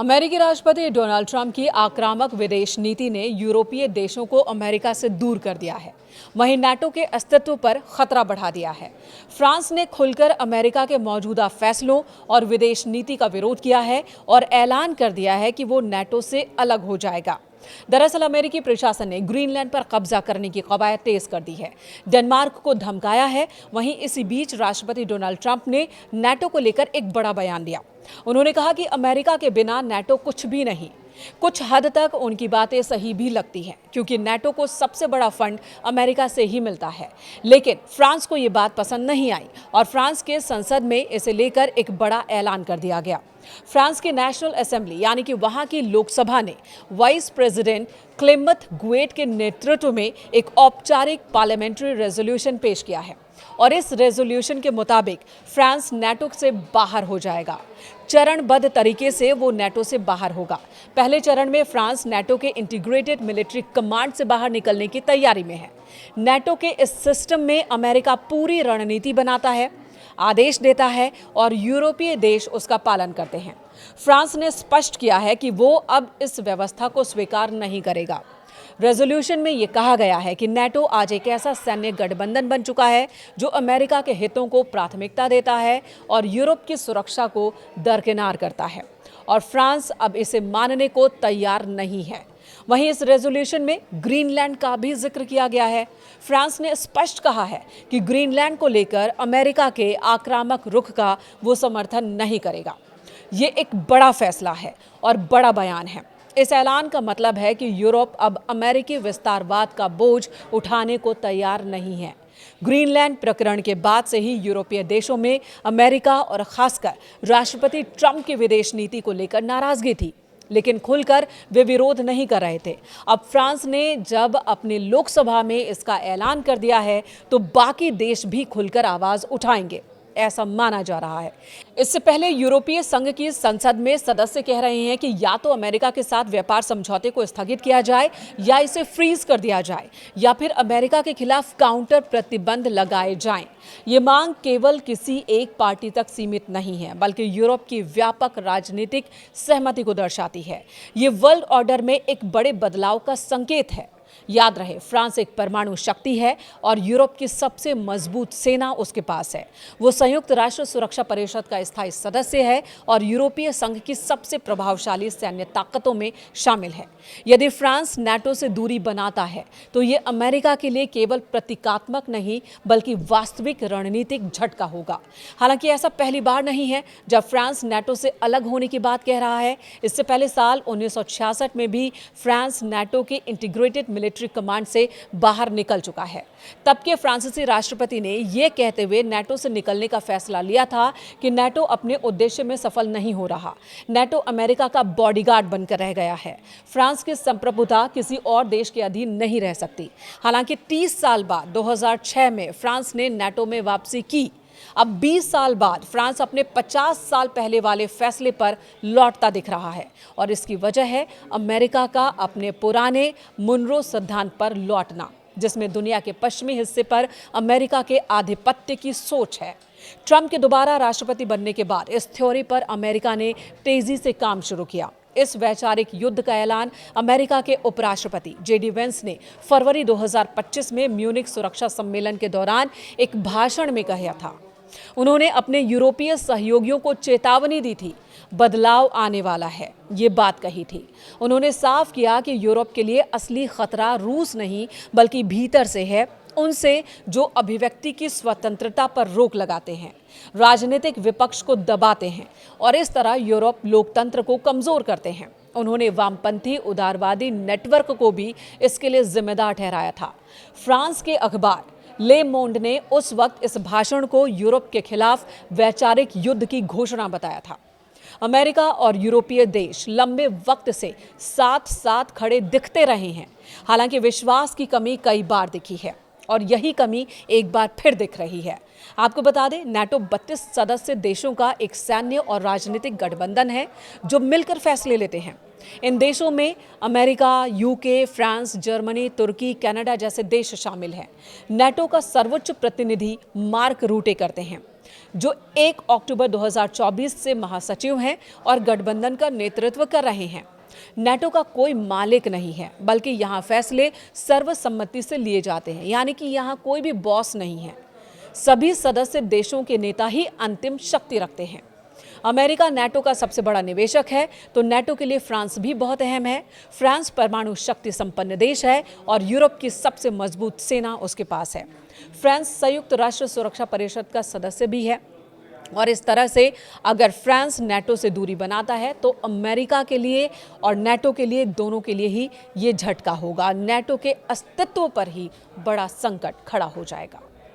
अमेरिकी राष्ट्रपति Donald Trump की आक्रामक विदेश नीति ने यूरोपीय देशों को अमेरिका से दूर कर दिया है। वहीं नाटो के अस्तित्व पर खतरा बढ़ा दिया है। फ्रांस ने खुलकर अमेरिका के मौजूदा फैसलों और विदेश नीति का विरोध किया है और ऐलान कर दिया है कि वो नाटो से अलग हो जाएगा। दरअसल अमेरिकी प्रशासन ने ग्रीनलैंड पर कब्जा करने की कवायद तेज कर दी है, डेनमार्क को धमकाया है। वहीं इसी बीच राष्ट्रपति डोनाल्ड ट्रंप ने नाटो को लेकर एक बड़ा बयान दिया। उन्होंने कहा कि अमेरिका के बिना नाटो कुछ भी नहीं। कुछ हद तक उनकी बातें सही भी लगती हैं, क्योंकि नाटो को सबसे बड़ा फंड अमेरिका से ही मिलता है। लेकिन फ्रांस को ये बात पसंद नहीं आई और फ्रांस के संसद में इसे लेकर एक बड़ा ऐलान कर दिया गया। फ्रांस की नेशनल असेंबली यानी कि वहां की लोकसभा ने वाइस प्रेसिडेंट क्लेमेंट गुएट के नेतृत्व में एक औपचारिक पार्लियामेंट्री रेजोल्यूशन पेश किया है और इस रेजोल्यूशन के मुताबिक फ्रांस नाटो से बाहर हो जाएगा। चरणबद्ध तरीके से वो नाटो से बाहर होगा। पहले चरण में फ्रांस नाटो के इंटीग्रेटेड मिलिट्री कमांड से बाहर निकलने की तैयारी में है। नाटो के इस सिस्टम में अमेरिका पूरी रणनीति बनाता है, आदेश देता है और यूरोपीय देश उसका पालन करते हैं। फ्रांस ने स्पष्ट किया है कि वो अब इस व्यवस्था को स्वीकार नहीं करेगा। रेजोल्यूशन में ये कहा गया है कि नाटो आज एक ऐसा सैन्य गठबंधन बन चुका है जो अमेरिका के हितों को प्राथमिकता देता है और यूरोप की सुरक्षा को दरकिनार करता है, और फ्रांस अब इसे मानने को तैयार नहीं है। वहीं इस रेजोल्यूशन में ग्रीनलैंड का भी जिक्र किया गया है। फ्रांस ने स्पष्ट कहा है कि ग्रीनलैंड को लेकर अमेरिका के आक्रामक रुख का वो समर्थन नहीं करेगा। ये एक बड़ा फैसला है और बड़ा बयान है। इस ऐलान का मतलब है कि यूरोप अब अमेरिकी विस्तारवाद का बोझ उठाने को तैयार नहीं है। ग्रीनलैंड प्रकरण के बाद से ही यूरोपीय देशों में अमेरिका और खासकर राष्ट्रपति ट्रंप की विदेश नीति को लेकर नाराजगी थी, लेकिन खुलकर वे विरोध नहीं कर रहे थे। अब फ्रांस ने जब अपनी लोकसभा में इसका ऐलान कर दिया है तो बाकी देश भी खुलकर आवाज उठाएंगे, ऐसा माना जा रहा है। इससे पहले यूरोपीय संघ की संसद में सदस्य कह रहे हैं कि या तो अमेरिका के साथ व्यापार समझौते को स्थगित किया जाए या इसे फ्रीज कर दिया जाए या फिर अमेरिका के खिलाफ काउंटर प्रतिबंध लगाए जाएं। ये मांग केवल किसी एक पार्टी तक सीमित नहीं है, बल्कि यूरोप की व्यापक राजनीतिक सहमति को दर्शाती है। ये वर्ल्ड ऑर्डर में एक बड़े बदलाव का संकेत है। याद रहे, फ्रांस एक परमाणु शक्ति है और यूरोप की सबसे मजबूत सेना उसके पास है। वो संयुक्त राष्ट्र सुरक्षा परिषद का स्थायी सदस्य है और यूरोपीय संघ की सबसे प्रभावशाली सैन्य ताकतों में शामिल है। यदि फ्रांस नाटो से दूरी बनाता है तो ये अमेरिका के लिए केवल प्रतीकात्मक नहीं बल्कि वास्तविक रणनीतिक झटका होगा। हालांकि ऐसा पहली बार नहीं है जब फ्रांस नाटो से अलग होने की बात कह रहा है। इससे पहले साल 1966 में भी फ्रांस नाटो के इंटीग्रेटेड मिलिट्री कमांड से बाहर निकल चुका है। तब के फ्रांसीसी राष्ट्रपति ने यह कहते हुए नाटो से निकलने का फैसला लिया था कि नाटो अपने उद्देश्य में सफल नहीं हो रहा। नाटो अमेरिका का बॉडीगार्ड बनकर रह गया है। फ्रांस की संप्रभुता किसी और देश के अधीन नहीं रह सकती। हालांकि 30 साल बाद 2006 में फ्रांस ने नाटो में वापसी की। अब 20 साल बाद फ्रांस अपने 50 साल पहले वाले फैसले पर लौटता दिख रहा है और इसकी वजह है अमेरिका का अपने पुराने मुनरो सिद्धांत पर लौटना, जिसमें दुनिया के पश्चिमी हिस्से पर अमेरिका के आधिपत्य की सोच है। ट्रंप के दोबारा राष्ट्रपति बनने के बाद इस थ्योरी पर अमेरिका ने तेजी से काम शुरू किया। इस वैचारिक युद्ध का ऐलान अमेरिका के उपराष्ट्रपति जेडी वेंस ने फरवरी 2025 में म्यूनिख सुरक्षा सम्मेलन के दौरान एक भाषण में कहा था। उन्होंने अपने यूरोपीय सहयोगियों को चेतावनी दी थी, बदलाव आने वाला है, ये बात कही थी। उन्होंने साफ किया कि यूरोप के लिए असली खतरा रूस नहीं बल्कि भीतर से है, उनसे जो अभिव्यक्ति की स्वतंत्रता पर रोक लगाते हैं, राजनीतिक विपक्ष को दबाते हैं और इस तरह यूरोप लोकतंत्र को कमजोर करते हैं। उन्होंने वामपंथी उदारवादी नेटवर्क को भी इसके लिए जिम्मेदार ठहराया था। फ्रांस के अखबार ले मोंड ने उस वक्त इस भाषण को यूरोप के खिलाफ वैचारिक युद्ध की घोषणा बताया था। अमेरिका और यूरोपीय देश लंबे वक्त से साथ साथ खड़े दिखते रहे हैं। हालांकि विश्वास की कमी कई बार दिखी है और यही कमी एक बार फिर दिख रही है। आपको बता दें, नाटो 32 सदस्य देशों का एक सैन्य और राजनीतिक गठबंधन है जो मिलकर फैसले लेते हैं। इन देशों में अमेरिका, यूके, फ्रांस, जर्मनी, तुर्की, कनाडा जैसे देश शामिल हैं। नाटो का सर्वोच्च प्रतिनिधि मार्क रूटे करते हैं। जो 1 अक्टूबर 2024 से महासचिव हैं और गठबंधन का नेतृत्व कर रहे हैं। नेटो का कोई मालिक नहीं है, बल्कि यहाँ फैसले सर्वसम्मति से लिए जाते हैं, यानी कि यहाँ कोई भी बॉस नहीं है। सभी सदस्य देशों के नेता ही अंतिम शक्ति रखते हैं। अमेरिका नेटो का सबसे बड़ा निवेशक है, तो नेटो के लिए फ्रांस भी बहुत अहम है। फ्रांस परमाणु शक्ति संपन्न देश है और यूरोप की सबसे मजबूत सेना उसके पास है। फ्रांस संयुक्त राष्ट्र सुरक्षा परिषद का सदस्य भी है और इस तरह से अगर फ्रांस नेटो से दूरी बनाता है तो अमेरिका के लिए और नेटो के लिए, दोनों के लिए ही ये झटका होगा। नेटो के अस्तित्व पर ही बड़ा संकट खड़ा हो जाएगा।